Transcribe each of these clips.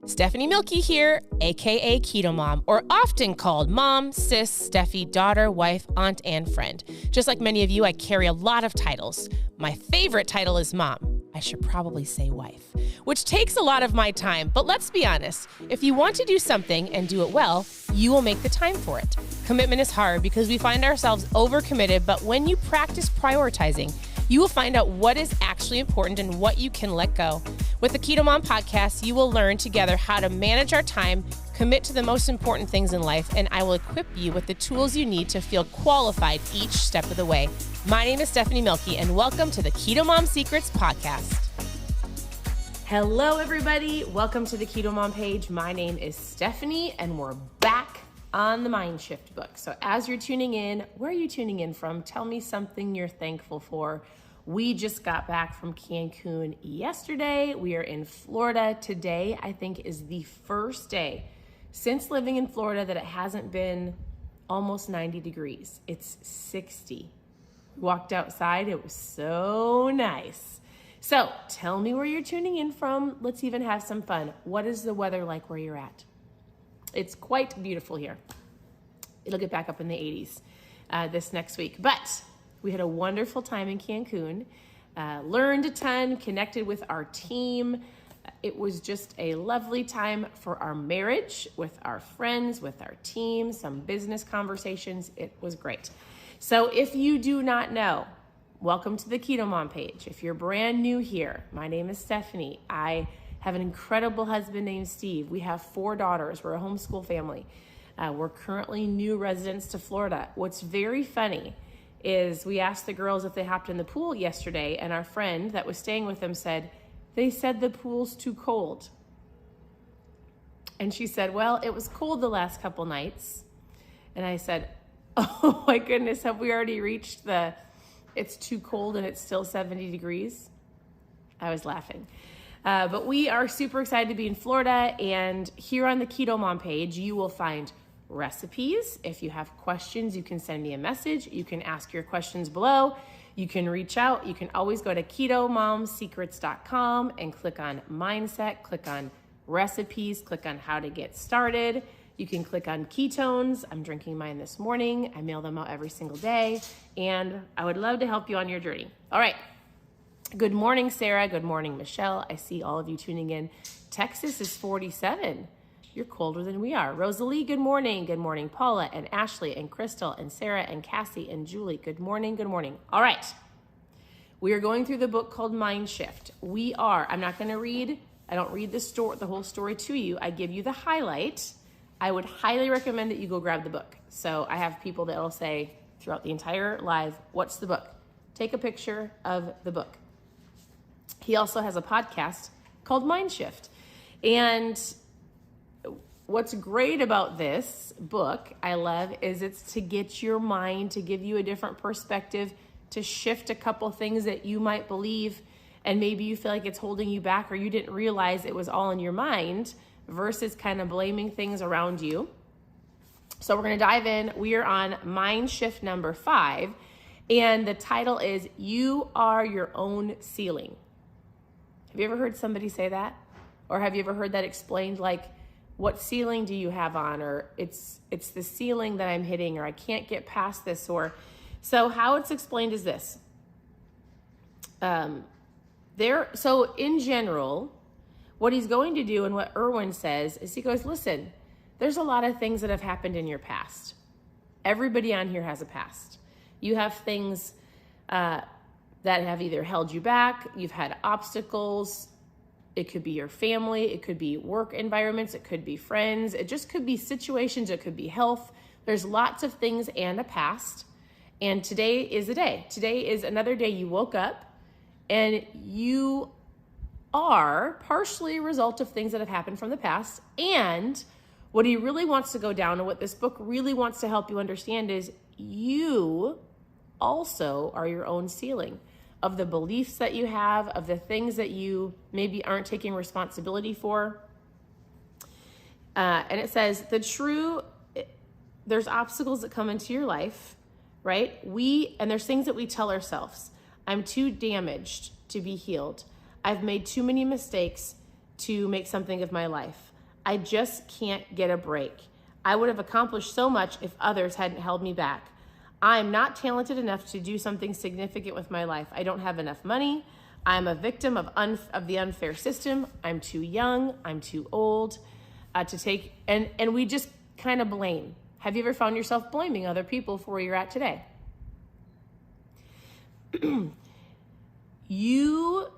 Stephanie Milky here, aka KetoMOM, or often called mom, sis, Steffi, daughter, wife, aunt, and friend. Just like many of you, I carry a lot of titles. My favorite title is mom. I should probably say wife, which takes a lot of my time. But let's be honest, if you want to do something and do it well, you will make the time for it. Commitment is hard because we find ourselves overcommitted, but when you practice prioritizing, you will find out what is actually important and what you can let go. With the KetoMOM podcast, you will learn together how to manage our time, commit to the most important things in life, and I will equip you with the tools you need to feel qualified each step of the way. My name is Stephanie Milky, and welcome to the KetoMOM Secrets podcast. Hello, everybody. Welcome to the KetoMOM page. My name is Stephanie, and we're back on the Mind Shift book. So as you're tuning in, where are you tuning in from? Tell me something you're thankful for. We just got back from Cancun yesterday. We are in Florida today. I think is the first day since living in Florida that it hasn't been almost 90 degrees. It's 60. Walked outside. It was so nice. So tell me where you're tuning in from. Let's even have some fun. What is the weather like where you're at? It's quite beautiful here. It'll get back up in the 80s this next week. But we had a wonderful time in Cancun, learned a ton, connected with our team. It was just a lovely time for our marriage, with our friends, with our team, some business conversations. It was great. So if you do not know, welcome to the KetoMOM page. If you're brand new here, my name is Stephanie. I have an incredible husband named Steve. We have 4 daughters. We're a homeschool family. We're currently new residents to Florida. What's very funny is we asked the girls if they hopped in the pool yesterday, and our friend that was staying with them said, they said the pool's too cold. And she said, well, it was cold the last couple nights. And I said, oh my goodness, have we already reached it's too cold and it's still 70 degrees? I was laughing. But we are super excited to be in Florida, and here on the KetoMOM page, you will find recipes. If you have questions, you can send me a message. You can ask your questions below. You can reach out. You can always go to ketomomsecrets.com and click on mindset, click on recipes, click on how to get started. You can click on ketones. I'm drinking mine this morning. I mail them out every single day, and I would love to help you on your journey. All right. Good morning, Sarah. Good morning, Michelle. I see all of you tuning in. Texas is 47. You're colder than we are. Rosalie, good morning. Good morning, Paula and Ashley and Crystal and Sarah and Cassie and Julie. Good morning. Good morning. All right. We are going through the book called Mind Shift. I'm not going to read. I don't read the whole story to you. I give you the highlight. I would highly recommend that you go grab the book. So I have people that will say throughout the entire live, what's the book? Take a picture of the book. He also has a podcast called Mind Shift. And what's great about this book, I love, is it's to get your mind, to give you a different perspective, to shift a couple things that you might believe, and maybe you feel like it's holding you back or you didn't realize it was all in your mind, versus kind of blaming things around you. So we're going to dive in. We are on Mind Shift number 5, and the title is You Are Your Own Ceiling. Have you ever heard somebody say that? Or have you ever heard that explained, like, what ceiling do you have on? Or it's the ceiling that I'm hitting, or I can't get past this. Or so how it's explained is this. So in general, what he's going to do and what Erwin says is he goes, listen, there's a lot of things that have happened in your past. Everybody on here has a past. You have things that have either held you back, you've had obstacles. It could be your family, it could be work environments, it could be friends, it just could be situations, it could be health. There's lots of things and a past. And today is the day. Today is another day you woke up and you are partially a result of things that have happened from the past. And what he really wants to go down, and what this book really wants to help you understand, is you also are your own ceiling of the beliefs that you have, of the things that you maybe aren't taking responsibility for. And it says, there's obstacles that come into your life, right? And there's things that we tell ourselves. I'm too damaged to be healed. I've made too many mistakes to make something of my life. I just can't get a break. I would have accomplished so much if others hadn't held me back. I'm not talented enough to do something significant with my life. I don't have enough money. I'm a victim of the unfair system. I'm too young. I'm too old to take, and we just kind of blame. Have you ever found yourself blaming other people for where you're at today? You,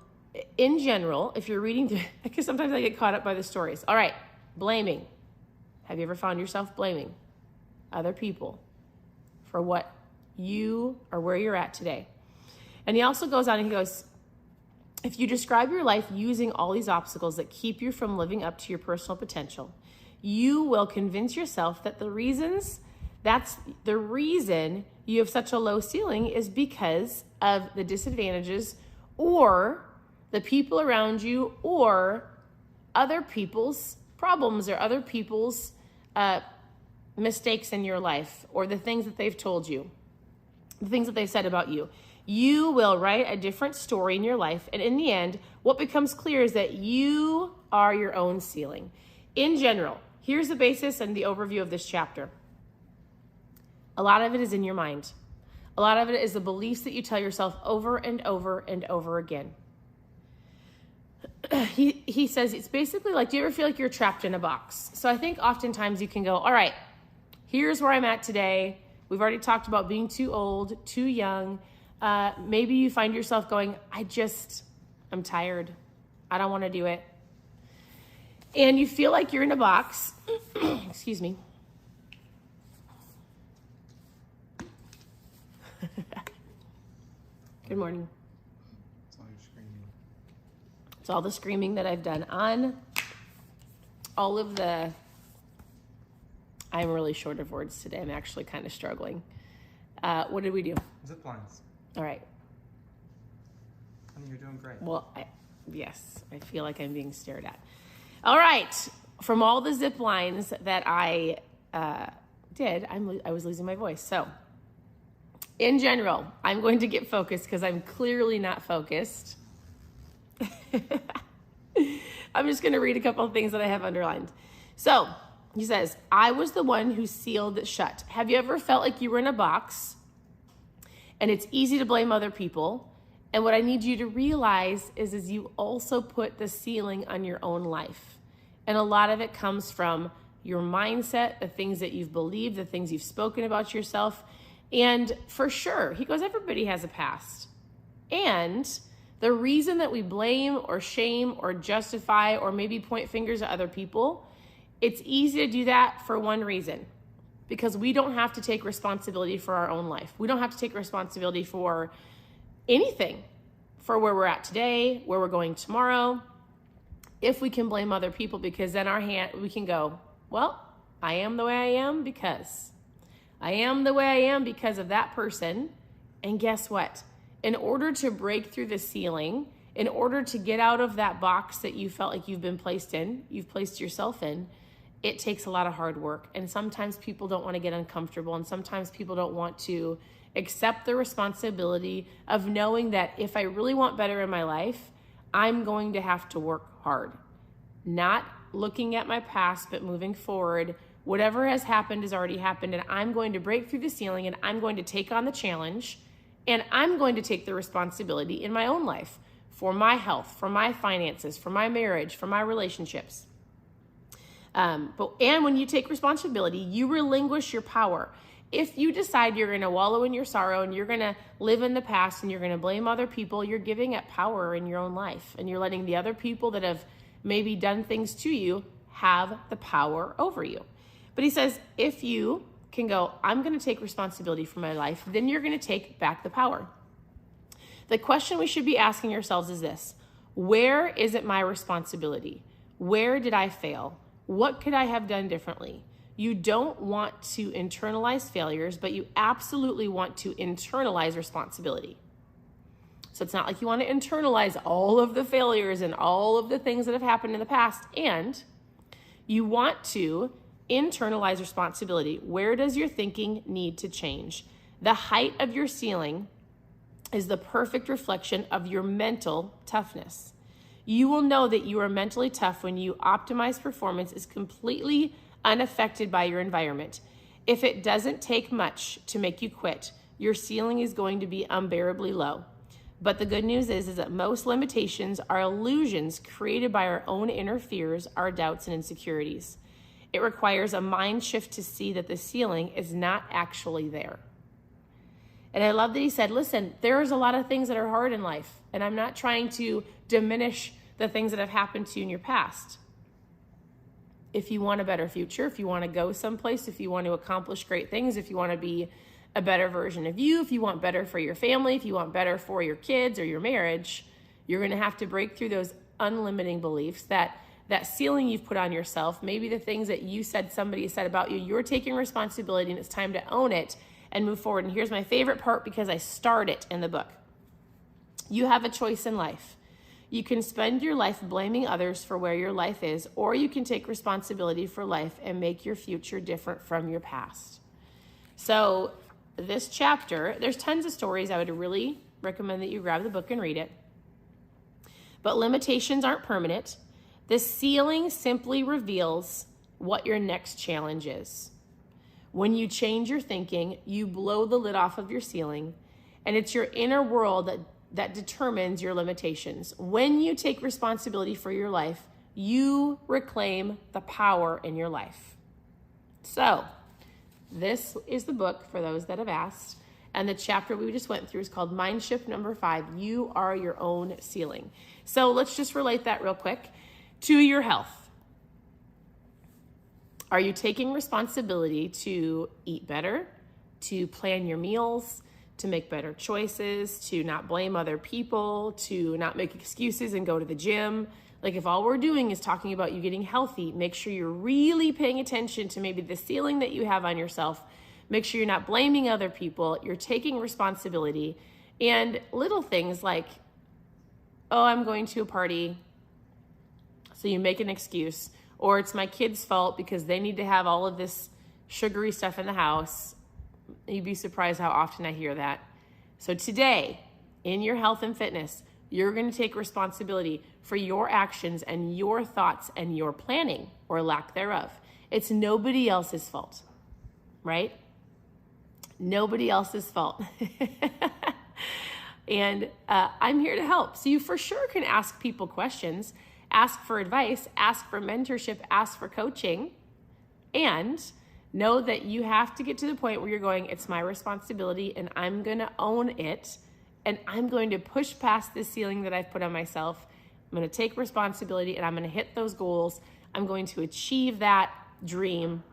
in general, if you're reading through, because sometimes I get caught up by the stories. All right, blaming. Have you ever found yourself blaming other people for what you or where you're at today? And he also goes on and he goes, if you describe your life using all these obstacles that keep you from living up to your personal potential, you will convince yourself that the reason you have such a low ceiling is because of the disadvantages or the people around you or other people's problems or other people's mistakes in your life or the things that they've told you, the things that they've said about you. You will write a different story in your life, and in the end, what becomes clear is that you are your own ceiling. In general, here's the basis and the overview of this chapter. A lot of it is in your mind. A lot of it is the beliefs that you tell yourself over and over and over again. He says it's basically like, do you ever feel like you're trapped in a box? So I think oftentimes you can go, all right, here's where I'm at today. We've already talked about being too old, too young. Maybe you find yourself going, I'm tired. I don't want to do it. And you feel like you're in a box. Excuse me. Good morning. It's all your screaming. It's all the screaming that I've done on all of the, I'm really short of words today. I'm actually kind of struggling. What did we do? Zip lines. All right. Honey, you're doing great. Well, yes, I feel like I'm being stared at. All right. From all the zip lines that I did, I was losing my voice. So in general, I'm going to get focused because I'm clearly not focused. I'm just going to read a couple of things that I have underlined. So he says, I was the one who sealed it shut. Have you ever felt like you were in a box and it's easy to blame other people? And what I need you to realize is you also put the ceiling on your own life. And a lot of it comes from your mindset, the things that you've believed, the things you've spoken about yourself. And for sure, he goes, everybody has a past. And the reason that we blame or shame or justify or maybe point fingers at other people, it's easy to do that for one reason, because we don't have to take responsibility for our own life. We don't have to take responsibility for anything, for where we're at today, where we're going tomorrow. If we can blame other people, because then we can go, well, I am the way I am because of that person. And guess what? In order to break through the ceiling, in order to get out of that box that you felt like you've placed yourself in, it takes a lot of hard work. And sometimes people don't want to get uncomfortable. And sometimes people don't want to accept the responsibility of knowing that if I really want better in my life, I'm going to have to work hard. Not looking at my past, but moving forward. Whatever has happened has already happened, and I'm going to break through the ceiling, and I'm going to take on the challenge, and I'm going to take the responsibility in my own life for my health, for my finances, for my marriage, for my relationships. And when you take responsibility, you relinquish your power. If you decide you're going to wallow in your sorrow and you're going to live in the past and you're going to blame other people, you're giving up power in your own life, and you're letting the other people that have maybe done things to you have the power over you. But he says, if you can go, I'm going to take responsibility for my life, then you're going to take back the power. The question we should be asking ourselves is this: where is it my responsibility? Where did I fail? What could I have done differently? You don't want to internalize failures, but you absolutely want to internalize responsibility. So it's not like you want to internalize all of the failures and all of the things that have happened in the past. And you want to internalize responsibility. Where does your thinking need to change? The height of your ceiling is the perfect reflection of your mental toughness. You will know that you are mentally tough when you optimize performance is completely unaffected by your environment. If it doesn't take much to make you quit, your ceiling is going to be unbearably low. But the good news is that most limitations are illusions created by our own inner fears, our doubts, and insecurities. It requires a mind shift to see that the ceiling is not actually there. And I love that he said, listen, there's a lot of things that are hard in life, and I'm not trying to diminish the things that have happened to you in your past. If you want a better future, if you want to go someplace, if you want to accomplish great things, if you want to be a better version of you, if you want better for your family, if you want better for your kids or your marriage, you're going to have to break through those unlimiting beliefs, that ceiling you've put on yourself, maybe the things that you said somebody said about you. You're taking responsibility, and it's time to own it and move forward. And here's my favorite part, because I start it in the book. You have a choice in life. You can spend your life blaming others for where your life is, or you can take responsibility for life and make your future different from your past. So this chapter, there's tons of stories. I would really recommend that you grab the book and read it. But limitations aren't permanent. The ceiling simply reveals what your next challenge is. When you change your thinking, you blow the lid off of your ceiling, and it's your inner world that determines your limitations. When you take responsibility for your life, you reclaim the power in your life. So, this is the book for those that have asked, and the chapter we just went through is called Mind Shift number 5, You Are Your Own Ceiling. So let's just relate that real quick to your health. Are you taking responsibility to eat better, to plan your meals, to make better choices, to not blame other people, to not make excuses and go to the gym? Like, if all we're doing is talking about you getting healthy, make sure you're really paying attention to maybe the ceiling that you have on yourself. Make sure you're not blaming other people. You're taking responsibility. And little things like, oh, I'm going to a party, so you make an excuse. Or it's my kids' fault because they need to have all of this sugary stuff in the house. You'd be surprised how often I hear that. So today, in your health and fitness, you're going to take responsibility for your actions and your thoughts and your planning, or lack thereof. It's nobody else's fault, right? Nobody else's fault. And I'm here to help. So you for sure can ask people questions, ask for advice, ask for mentorship, ask for coaching, and know that you have to get to the point where you're going, it's my responsibility and I'm going to own it, and I'm going to push past this ceiling that I've put on myself. I'm going to take responsibility and I'm going to hit those goals. I'm going to achieve that dream.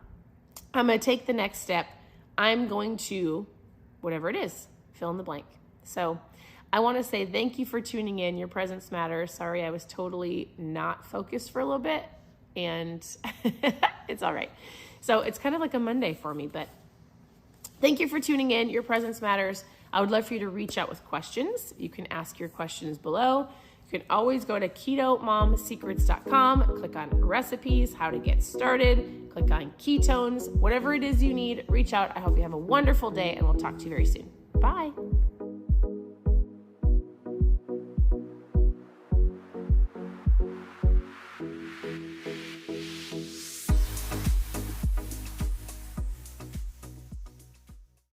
I'm going to take the next step. I'm going to, whatever it is, fill in the blank. So I want to say thank you for tuning in. Your presence matters. Sorry, I was totally not focused for a little bit, and it's all right. So it's kind of like a Monday for me, but thank you for tuning in. Your presence matters. I would love for you to reach out with questions. You can ask your questions below. You can always go to KetoMomSecrets.com, click on recipes, how to get started, click on ketones, whatever it is you need, reach out. I hope you have a wonderful day, and we'll talk to you very soon. Bye.